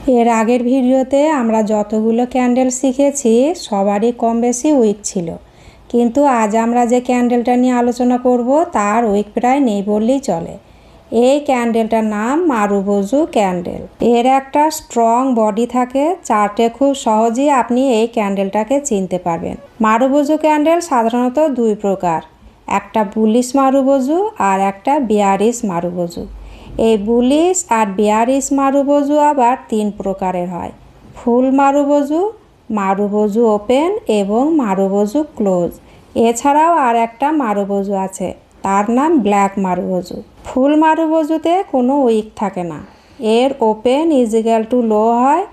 এর আগের ভিডিওতে আমরা যতগুলো ক্যান্ডেল শিখেছি সবারই কম বেশি উইক ছিল, কিন্তু আজ আমরা যে ক্যান্ডেলটা নিয়ে আলোচনা করব তার উইক প্রায় নেই বললেই চলে। এই ক্যান্ডেলটার নাম মারুবোজু ক্যান্ডেল। এর একটা স্ট্রং বডি থাকে, চার্টে খুব সহজেই আপনি এই ক্যান্ডেলটাকে চিনতে পারবেন। মারুবোজু ক্যান্ডেল সাধারণত দুই প্রকার, একটা বুলিশ মারুবোজু আর একটা বিয়ারিশ মারুবোজু। এই বুলিশ আর বিয়ারিশ মারুবোজু আবার তিন প্রকারের হয়: ফুল মারুবোজু, মারুবোজু ওপেন এবং মারুবোজু ক্লোজ। এছাড়াও আর একটা মারুবোজু আছে, তার নাম ব্ল্যাক মারুবোজু। ফুল মারুবোজুতে কোনো উইক থাকে না, এর ওপেন ইজিক্যাল টু লো হয়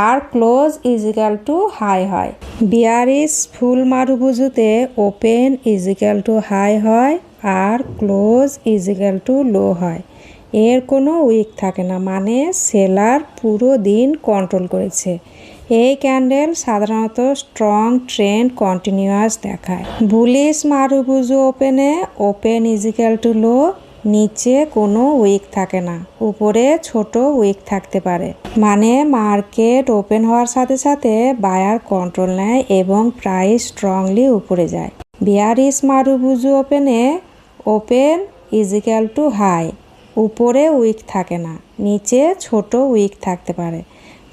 আর ক্লোজ ইজিক্যাল টু হাই হয়। Bearish full মারুবোজুতে open is equal to high হয় আর ক্লোজ ইজিক্যাল টু লো হয়। এর কোনো উইক থাকে না, মানে সেলার পুরো দিন কন্ট্রোল করেছে। এই ক্যান্ডেল সাধারণত স্ট্রং ট্রেন্ড কন্টিনিউয়াস দেখায়। বুলিশ মারুবোজু ওপেনে ওপেন ইজিক্যাল টু লো, নিচে কোনো উইক থাকে না, উপরে ছোট উইক থাকতে পারে, মানে মার্কেট ওপেন হওয়ার সাথে সাথে বায়ার কন্ট্রোল নেয় এবং প্রাইস স্ট্রংলি উপরে যায়। বিয়ারিশ মারুবোজু ওপেনে ওপেন ইজিক্যাল টু হাই, উপরে উইক থাকে না, নিচে ছোট উইক থাকতে পারে,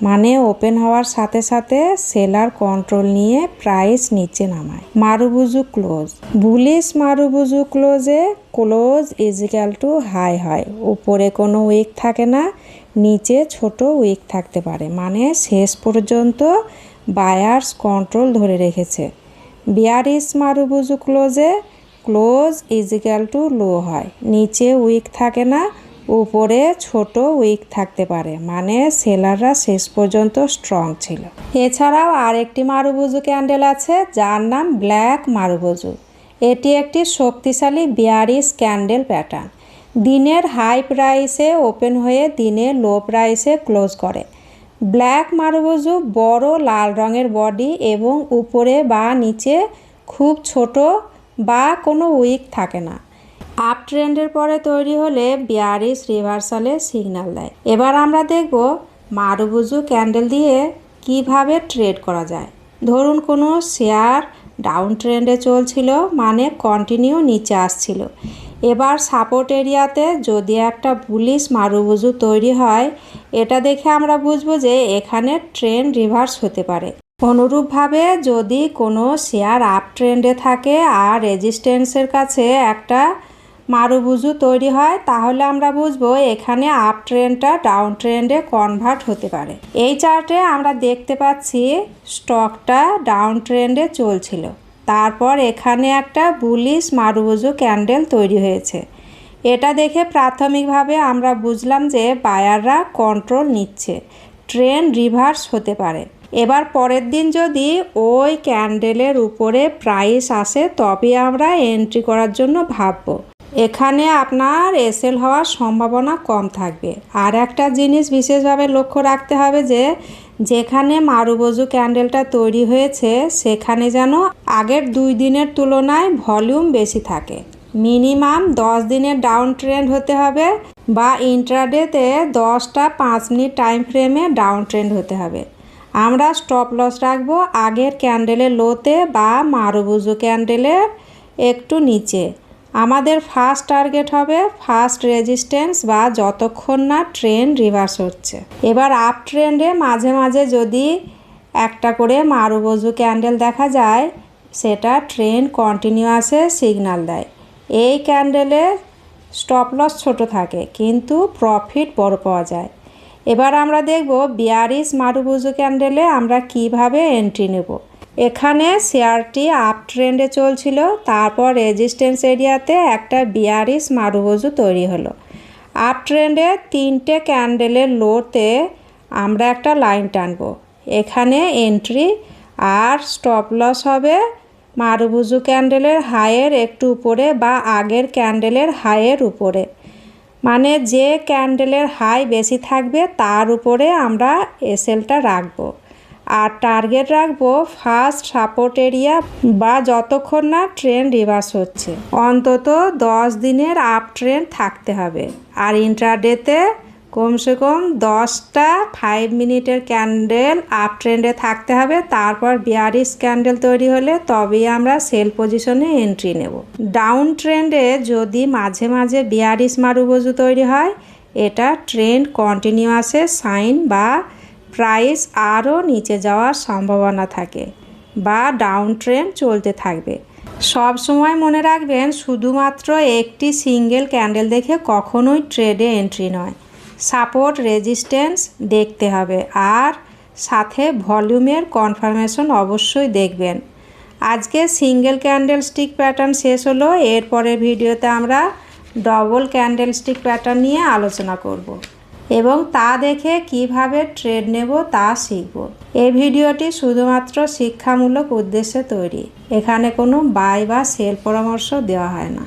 মানে ওপেন হওয়ার সাথে সাথে সেলার কন্ট্রোল নিয়ে প্রাইস নিচে নামায়। মারুবোজু ক্লোজ, বুলিশ মারুবোজু ক্লোজে ক্লোজ ইজিক্যাল টু হাই হয়, উপরে কোনো উইক থাকে না, নিচে ছোট উইক থাকতে পারে, মানে শেষ পর্যন্ত বায়ার্স কন্ট্রোল ধরে রেখেছে। বিয়ারিশ মারুবোজু ক্লোজে ক্লোজ ইজিক্যাল টু লো হয়, নিচে উইক থাকে না, উপরে ছোট উইক থাকতে পারে, মানে সেলাররা শেষ পর্যন্ত স্ট্রং ছিল। এছাড়াও আরেকটি মারুবোজু ক্যান্ডেল আছে যার নাম ব্ল্যাক মারুবোজু। এটি একটি শক্তিশালী বিয়ারিশ ক্যান্ডেল প্যাটার্ন। দিনের হাই প্রাইসে ওপেন হয়ে দিনের লো প্রাইসে ক্লোজ করে। ব্ল্যাক মারুবোজু বড় লাল রঙের বডি এবং উপরে বা নিচে খুব ছোট বা কোনো উইক থাকে না। আপ ট্রেন্ডের পরে তৈরি হলে বিয়ারিশ রিভার্সালের সিগন্যাল দেয়। এবার আমরা দেখব মারুবোজু ক্যান্ডেল দিয়ে কিভাবে ট্রেড করা যায়। ধরুন কোনো শেয়ার ডাউন ট্রেন্ডে চলছিল, মানে কন্টিনিউ নিচে আসছিল। এবার সাপোর্ট এরিয়াতে যদি একটা বুলিশ মারুবোজু তৈরি হয়, এটা দেখে আমরা বুঝবো যে এখানে ট্রেন্ড রিভার্স হতে পারে। অনুরূপভাবে যদি কোনো শেয়ার আপ ট্রেন্ডে থাকে আর রেজিস্ট্যান্সের কাছে একটা মারুবোজু তৈরি হয়, তাহলে আমরা বুঝবো এখানে আপ ট্রেন্ডটা ডাউন ট্রেন্ডে কনভার্ট হতে পারে। এই চার্টে আমরা দেখতে পাচ্ছি স্টকটা ডাউন ট্রেন্ডে চলছিল, তারপর এখানে একটা বুলিশ মারুবোজু ক্যান্ডেল তৈরি হয়েছে। এটা দেখে প্রাথমিকভাবে আমরা বুঝলাম যে বায়াররা কন্ট্রোল নিচ্ছে, ট্রেন্ড রিভার্স হতে পারে। এবার পরের দিন যদি ওই ক্যান্ডেলের উপরে প্রাইস আসে, তবে আমরা এন্ট্রি করার জন্য ভাববো। এখানে আপনার এসএল হওয়ার সম্ভাবনা কম থাকবে। আর একটা জিনিস বিশেষভাবে লক্ষ্য রাখতে হবে যে যেখানে মারুবোজু ক্যান্ডেলটা তৈরি হয়েছে সেখানে যেন আগের 2 দিনের তুলনায় ভলিউম বেশি থাকে। মিনিমাম 10 দিনের ডাউন ট্রেন্ড হতে হবে বা ইন্ট্রাডেতে 10টা 5 মিনিট টাইম ফ্রেমে ডাউন ট্রেন্ড হতে হবে। আমরা স্টপ লস রাখবো আগের ক্যান্ডেলের লোতে বা মারুবোজু ক্যান্ডেলের একটু নিচে। আমাদের ফার্স্ট টার্গেট হবে ফার্স্ট রেজিস্ট্যান্স বা যতক্ষণ না ট্রেন্ড রিভার্স হচ্ছে। এবার আপ ট্রেন্ডে মাঝে মাঝে যদি একটা করে মারুবোজু ক্যান্ডেল দেখা যায়, সেটা ট্রেন্ড কন্টিনিউয়াসে সিগন্যাল দেয়। এই ক্যান্ডেলে স্টপ লস ছোট থাকে কিন্তু প্রফিট বড় পাওয়া যায়। এবার আমরা দেখব বিয়ারিশ মারুবোজু ক্যান্ডেলে আমরা কিভাবে এন্ট্রি নেব। এখানে শেয়ারটি আপ ট্রেন্ডে চলছিল, তারপর রেজিস্ট্যান্স এরিয়াতে একটা বিয়ারিশ মারুবোজু তৈরি হলো। আপ ট্রেন্ডে 3টে ক্যান্ডেলের লোতে আমরা একটা লাইন টানব। এখানে এন্ট্রি আর স্টপ লস হবে মারুবোজু ক্যান্ডেলের হাইয়ের একটু উপরে বা আগের ক্যান্ডেলের হাইয়ের উপরে, মানে যে ক্যান্ডেলের হাই বেশি থাকবে তার উপরে আমরা এসএলটা রাখবো। আর টার্গেট রাখবো ফার্স্ট সাপোর্ট এরিয়া বা যতক্ষণ না ট্রেন্ড রিভার্স হচ্ছে। অন্তত 10 দিনের আপ ট্রেন্ড থাকতে হবে। আর ইন্ট্রাডেতে কমসে কম 10টা 5 মিনিটের ক্যান্ডেল আপ ট্রেন্ডে থাকতে হবে। তারপর বিয়ারিশ ক্যান্ডেল তৈরি হলে তবেই আমরা সেল পজিশনে এন্ট্রি নেব। ডাউন ট্রেন্ডে যদি মাঝে মাঝে বিয়ারিশ মারুবজু তৈরি হয়, এটা ট্রেন্ড কন্টিনিউয়াসের সাইন বা প্রাইস আরও নিচে যাওয়ার সম্ভাবনা থাকে বা ডাউন ট্রেন্ড চলতে থাকবে। সব সময় মনে রাখবেন, শুধুমাত্র একটি সিঙ্গেল ক্যান্ডেল দেখে কখনোই ট্রেডে এন্ট্রি নয়। সাপোর্ট রেজিস্ট্যান্স দেখতে হবে আর সাথে ভলিউমের কনফার্মেশন অবশ্যই দেখবেন। আজকে সিঙ্গেল ক্যান্ডেল স্টিক প্যাটার্ন শেষ হলো। এরপরের ভিডিওতে আমরা ডবল ক্যান্ডেল স্টিক প্যাটার্ন নিয়ে আলোচনা করব এবং তা দেখে কিভাবে ট্রেড নেব তা শিখব। এই ভিডিওটি শুধুমাত্র শিক্ষামূলক উদ্দেশ্যে তৈরি। এখানে কোনো বাই বা সেল পরামর্শ দেওয়া হয় না।